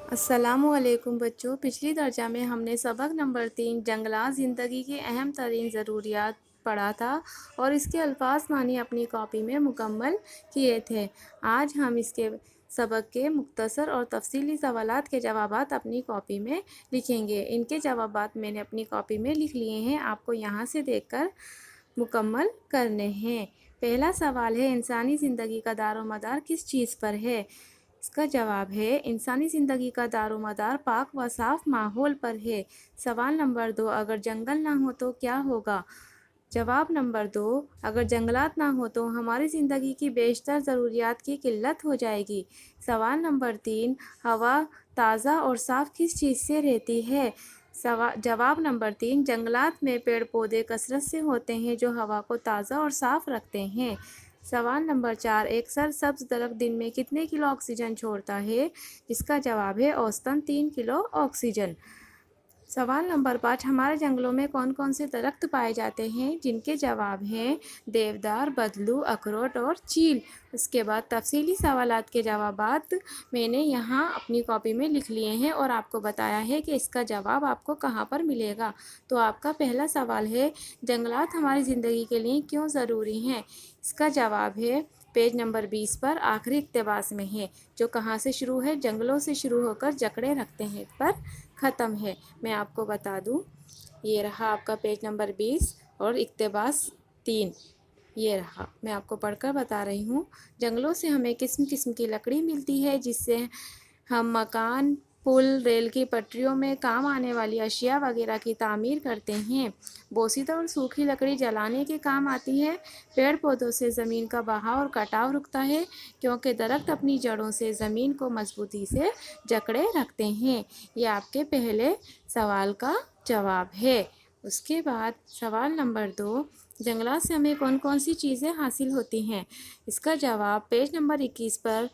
अस्सलामु अलैकुम बच्चों। पिछली दर्जा में हमने सबक नंबर 3 जंगलात ज़िंदगी की अहम तरीन ज़रूरियात पढ़ा था और इसके अल्फाज मानी अपनी कॉपी में मुकम्मल किए थे। आज हम इसके सबक के मुख्तसर और तफसीली सवालात के जवाबात अपनी कॉपी में लिखेंगे। इनके जवाबात मैंने अपनी कॉपी में लिख लिए हैं, आपको यहाँ से देखकर मुकम्मल करने हैं। पहला सवाल है, इंसानी ज़िंदगी का दारोमदार किस चीज़ पर है? इसका जवाब है, इंसानी ज़िंदगी का दारोमदार पाक व साफ़ माहौल पर है। सवाल नंबर 2, अगर जंगल ना हो तो क्या होगा? जवाब नंबर 2, अगर जंगलात ना हो तो हमारी ज़िंदगी की बेशतर ज़रूरियात की किल्लत हो जाएगी। सवाल नंबर 3, हवा ताज़ा और साफ़ किस चीज़ से रहती है? जवाब नंबर 3, जंगलात में पेड़ पौधे कसरत से होते हैं जो हवा को ताज़ा और साफ़ रखते हैं। सवाल नंबर 4, एक सरसब्ज़ दरख्त दिन में कितने किलो ऑक्सीजन छोड़ता है? इसका जवाब है औसतन 3 किलो ऑक्सीजन। सवाल नंबर 5, हमारे जंगलों में कौन कौन से दरख्त पाए जाते हैं? जिनके जवाब हैं देवदार, बदलू, अखरोट और चील। उसके बाद तफसीली सवालात के जवाबात मैंने यहाँ अपनी कॉपी में लिख लिए हैं और आपको बताया है कि इसका जवाब आपको कहाँ पर मिलेगा। तो आपका पहला सवाल है, जंगलात हमारी ज़िंदगी के लिए क्यों ज़रूरी हैं? इसका जवाब है पेज नंबर 20 पर आखिरी इक़्तिबास में है, जो कहाँ से शुरू है? जंगलों से शुरू होकर जकड़े रखते हैं पर ख़त्म है। मैं आपको बता दूं, ये रहा आपका पेज नंबर 20 और इक़्तिबास 3, ये रहा। मैं आपको पढ़कर बता रही हूँ। जंगलों से हमें किस्म किस्म की लकड़ी मिलती है जिससे हम मकान, पुल, रेल की पटरियों में काम आने वाली अशिया वगैरह की तामीर करते हैं। बोसीदा और सूखी लकड़ी जलाने के काम आती है। पेड़ पौधों से ज़मीन का बहाव और कटाव रुकता है क्योंकि दरख्त अपनी जड़ों से ज़मीन को मजबूती से जकड़े रखते हैं। ये आपके पहले सवाल का जवाब है। उसके बाद सवाल नंबर 2, जंगलात से हमें कौन कौन सी चीज़ें हासिल होती हैं? इसका जवाब पेज नंबर 21 पर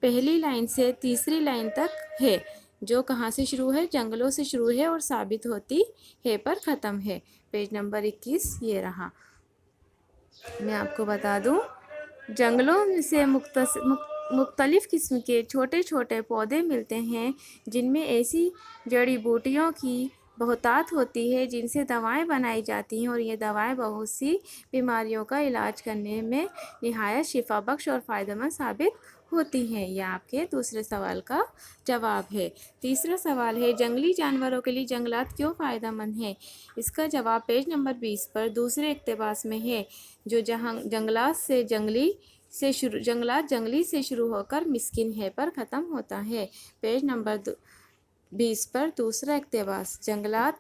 पहली लाइन से तीसरी लाइन तक है, जो कहाँ से शुरू है? जंगलों से शुरू है और साबित होती है पर ख़त्म है। पेज नंबर 21 ये रहा। मैं आपको बता दूं, जंगलों से मुख्तलिफ़ किस्म के छोटे छोटे पौधे मिलते हैं जिनमें ऐसी जड़ी बूटियों की बहुतायत होती है जिनसे दवाएं बनाई जाती हैं और ये दवाएं बहुत सी बीमारियों का इलाज करने में निहायत शिफा बख्श और फ़ायदेमंद साबित होती हैं। यह आपके दूसरे सवाल का जवाब है। तीसरा सवाल है, जंगली जानवरों के लिए जंगलात क्यों फ़ायदेमंद हैं? इसका जवाब पेज नंबर 20 पर दूसरे इक़्तिबास में है, जो जंगलात जंगली से शुरू होकर मिस्किन है पर ख़त्म होता है। पेज नंबर 20 पर दूसरा इक़्तिबास। जंगलात,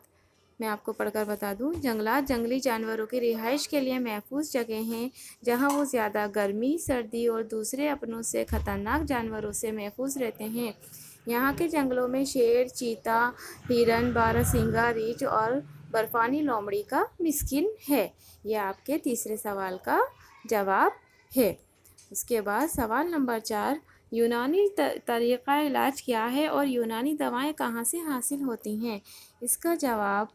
मैं आपको पढ़कर बता दूं, जंगलात जंगली जानवरों की रिहाइश के लिए महफूज जगह हैं जहां वो ज़्यादा गर्मी, सर्दी और दूसरे अपनों से ख़तरनाक जानवरों से महफूज रहते हैं। यहाँ के जंगलों में शेर, चीता, हिरन, बारहसिंगा, रीछ और बर्फ़ानी लोमड़ी का मिस्किन है। यह आपके तीसरे सवाल का जवाब है। उसके बाद सवाल नंबर 4, यूनानी तरीक़ा इलाज क्या है और यूनानी दवाएं कहाँ से हासिल होती हैं? इसका जवाब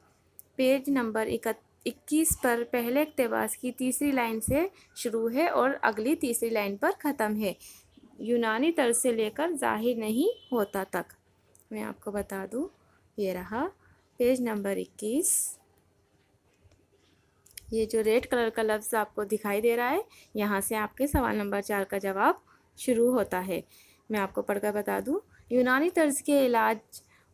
पेज नंबर 21 पर पहले इक़्तिबास की तीसरी लाइन से शुरू है और अगली तीसरी लाइन पर ख़त्म है, यूनानी तर्ज से लेकर ज़ाहिर नहीं होता तक। मैं आपको बता दूं, ये रहा पेज नंबर 21। ये जो रेड कलर का लफ्ज़ आपको दिखाई दे रहा है, यहाँ से आपके सवाल नंबर 4 का जवाब शुरू होता है। मैं आपको पढ़कर बता दूं, यूनानी तर्ज के इलाज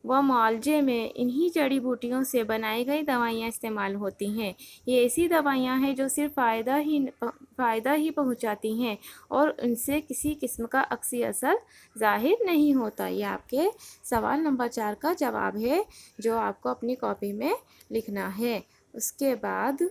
व मुआलजे में इन्हीं जड़ी बूटियों से बनाई गई दवाइयाँ इस्तेमाल होती हैं। ये ऐसी दवाइयाँ हैं जो सिर्फ फ़ायदा ही पहुँचाती हैं और उनसे किसी किस्म का अक्सी असर ज़ाहिर नहीं होता। ये आपके सवाल नंबर 4 का जवाब है, जो आपको अपनी कॉपी में लिखना है। उसके बाद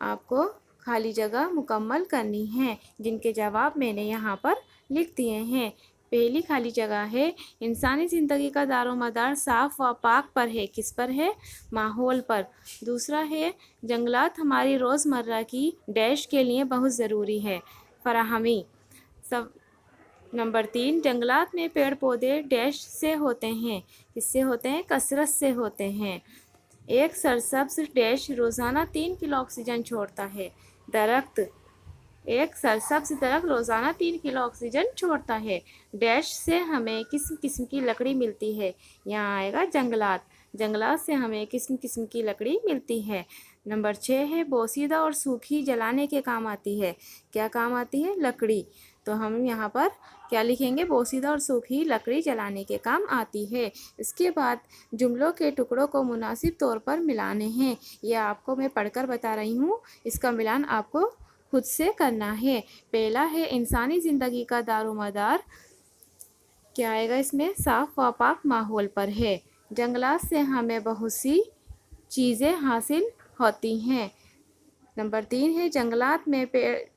आपको खाली जगह मुकम्मल करनी है, जिनके जवाब मैंने यहाँ पर लिख दिए हैं। पहली खाली जगह है, इंसानी ज़िंदगी का दारोमदार साफ़ व पाक पर है। किस पर है? माहौल पर। दूसरा है, जंगलात हमारी रोज़मर्रा की डैश के लिए बहुत ज़रूरी है। फराहमी। सब नंबर 3, जंगलात में पेड़ पौधे डैश से होते हैं। किससे होते हैं? कसरत से होते हैं। एक सरसब्ज़ डैश रोज़ाना 3 किलो ऑक्सीजन छोड़ता है। दरख्त ایک سرسبز درخت روزانہ 3 کلو آکسیجن چھوڑتا ہے۔ ڈیش سے ہمیں قسم قسم کی لکڑی ملتی ہے۔ یہاں آئے گا جنگلات۔ جنگلات سے ہمیں قسم قسم کی لکڑی ملتی ہے۔ نمبر 6 ہے بوسیدہ اور سوکھی جلانے کے کام آتی ہے۔ کیا کام آتی ہے؟ لکڑی۔ تو ہم یہاں پر کیا لکھیں گے؟ بوسیدہ اور سوکھی لکڑی جلانے کے کام آتی ہے۔ اس کے بعد جملوں کے ٹکڑوں کو مناسب طور پر ملانے ہیں۔ یہ آپ کو میں پڑھ کر بتا رہی ہوں، اس کا ملان آپ کو خود سے کرنا ہے۔ پہلا ہے انسانی زندگی کا دار و مدار کیا آئے گا اس میں؟ صاف و پاک ماحول پر ہے۔ جنگلات سے ہمیں بہت سی چیزیں حاصل ہوتی ہیں۔ نمبر 3 ہے جنگلات میں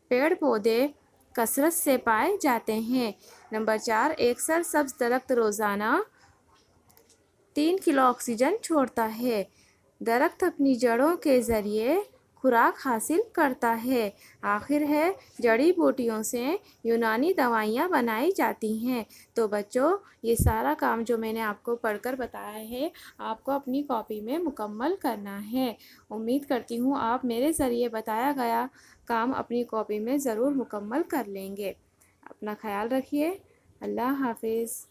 پیڑ پودے کثرت سے پائے جاتے ہیں۔ نمبر 4 ایک سرسبز درخت روزانہ 3 کلو آکسیجن چھوڑتا ہے۔ درخت اپنی جڑوں کے ذریعے خوراک حاصل کرتا ہے۔ آخر ہے جڑی بوٹیوں سے یونانی دوائیاں بنائی جاتی ہیں۔ تو بچوں یہ سارا کام جو میں نے آپ کو پڑھ کر بتایا ہے آپ کو اپنی کاپی میں مکمل کرنا ہے۔ امید کرتی ہوں آپ میرے ذریعے بتایا گیا کام اپنی کاپی میں ضرور مکمل کر لیں گے۔ اپنا خیال رکھیے۔ اللہ حافظ۔